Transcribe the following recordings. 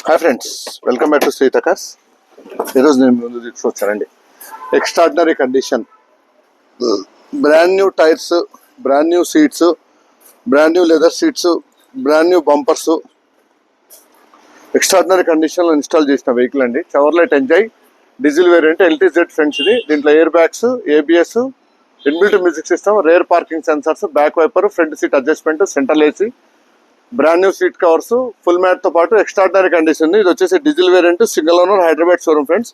Hi friends, welcome back to Sritha cars. ఈరోజు నేను ముందు తీసుకొచ్చానండి extraordinary condition, brand new tyres, brand new seats, brand new leather seats, brand new bumpers, extraordinary కండిషన్లో install చేసిన vehicle అండి. Chevrolet Enjoy diesel variant LTZ friends. ఇది దీంట్లో air bags, ABS, inbuilt music system, rear parking sensors, back wiper, front seat adjustment, central AC, brand new seat covers, full mat తో పాటు extraordinary condition. ఇది వచ్చేసి diesel variant, single owner, Hyderabad showroom friends.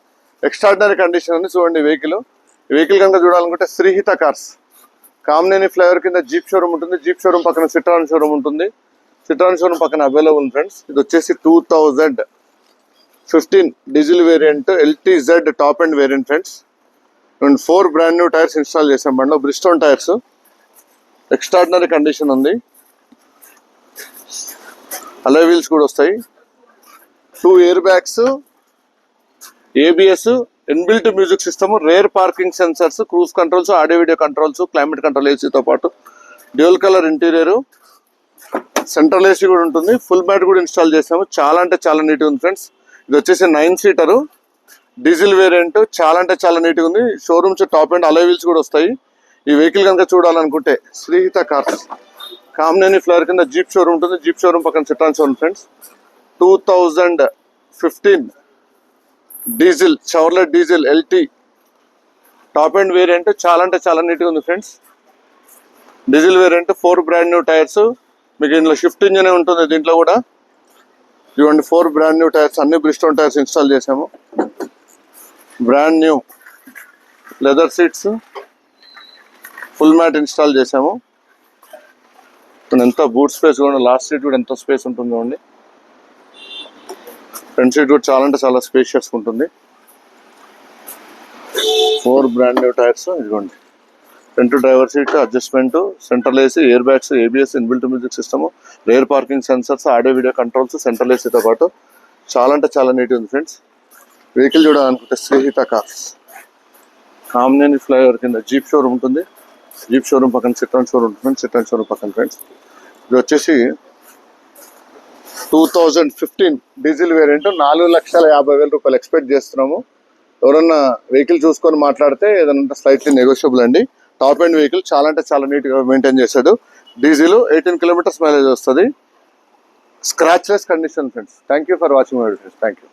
Extraordinary condition ఉంది చూడండి vehicle. ఈ vehicle కనుక చూడాలనుకుంటే Sreehitha cars, Kamineni flyover కింద జీప్ షోరూమ్ ఉంటుంది. జీప్ షోరూమ్ పక్కన సిట్రాన్ షోరూమ్ ఉంటుంది. సిట్రాన్ షోరూమ్ పక్కన అవైలబుల్ ఫ్రెండ్స్. ఇది వచ్చేసి 2015 diesel variant LTZ top and variant friends. And 4 brand new tyres install చేసాం బండిలో, బ్రిస్టోన్ టైర్స్. ఎక్స్ట్రాడినరీ కండిషన్ ఉంది. అలై వీల్స్ కూడా వస్తాయి. 2 air bags, ABS, inbuilt music system, rear parking sensors, cruise controls, audio video controls, climate control AC తో పాటు dual colour interior, central AC కూడా ఉంటుంది. Full mat కూడా ఇన్స్టాల్ చేసాము. చాలా అంటే చాలా నీట్గా ఉంది ఫ్రెండ్స్. ఇది వచ్చేసి 9 సీటర్ డీజిల్ వేరియంట్. చాలా అంటే చాలా నీట్గా ఉంది. Showrooms top and Alai wheels కూడా వస్తాయి. ఈ వెహికల్ కనుక చూడాలనుకుంటే శ్రీహిత కార్స్, కామినేని ఫ్లైఓవర్ కింద జీప్ షోరూమ్ ఉంటుంది. జీప్ షోరూమ్ పక్కన Citroen showroom friends. 2015 diesel, Chevrolet diesel LT top and variant. చాలా అంటే చాలా నీట్గా ఉంది friends. Diesel variant, 4 brand new tyres. మీకు ఇందులో షిఫ్ట్ ఇంజనే ఉంటుంది. దీంట్లో కూడా ఇవ్వండి 4 బ్రాండ్ న్యూ టైర్స్, అన్ని బ్రిస్టోన్ టైర్స్ ఇన్స్టాల్ చేసాము. Brand new leather seats, full mat install చేసాము. ఎంత బూట్ స్పేస్ కూడా, లాస్ట్ సీట్ కూడా ఎంత స్పేస్ ఉంటుంది చూడండి. ఫ్రంట్ సీట్ కూడా చాలా అంటే చాలా స్పేషియస్ ఉంటుంది. 4 బ్రాండ్ న్యూ టైర్స్. ఇదిగోండి front driver seat adjustment, central AC, air bags, ABS, inbuilt music system, rear parking sensors, audio video controls, central AC తో పాటు చాలా అంటే చాలా నీట్ ఉంది ఫ్రెండ్స్. వెహికల్ చూడాలనుకుంటే శ్రీహిత కార్స్, కామినేని ఫ్లైఓవర్ కింద జీప్ షోరూమ్ ఉంటుంది. జీప్ షోరూమ్ పక్కన సిట్రాన్ షోరూమ్ ఉంటుంది. సిట్రాన్ షోరూమ్ పక్కన ఫ్రెండ్స్. ఇది వచ్చేసి 2015 డీజిల్ వేరియంట్. 4,50,000 రూపాయలు ఎక్స్పెక్ట్ చేస్తున్నాము. ఎవరన్నా వెహికల్ చూసుకొని మాట్లాడితే ఏదైనా స్లైట్లీ నెగోషియబుల్ అండి. టాప్ అండ్ వెహికల్ చాలా అంటే చాలా నీట్గా మెయింటైన్ చేశాడు. డీజిల్ 18 కిలోమీటర్స్ మైలేజ్ వస్తుంది. Scratchless condition friends. Thank you for watching my video. Thank you.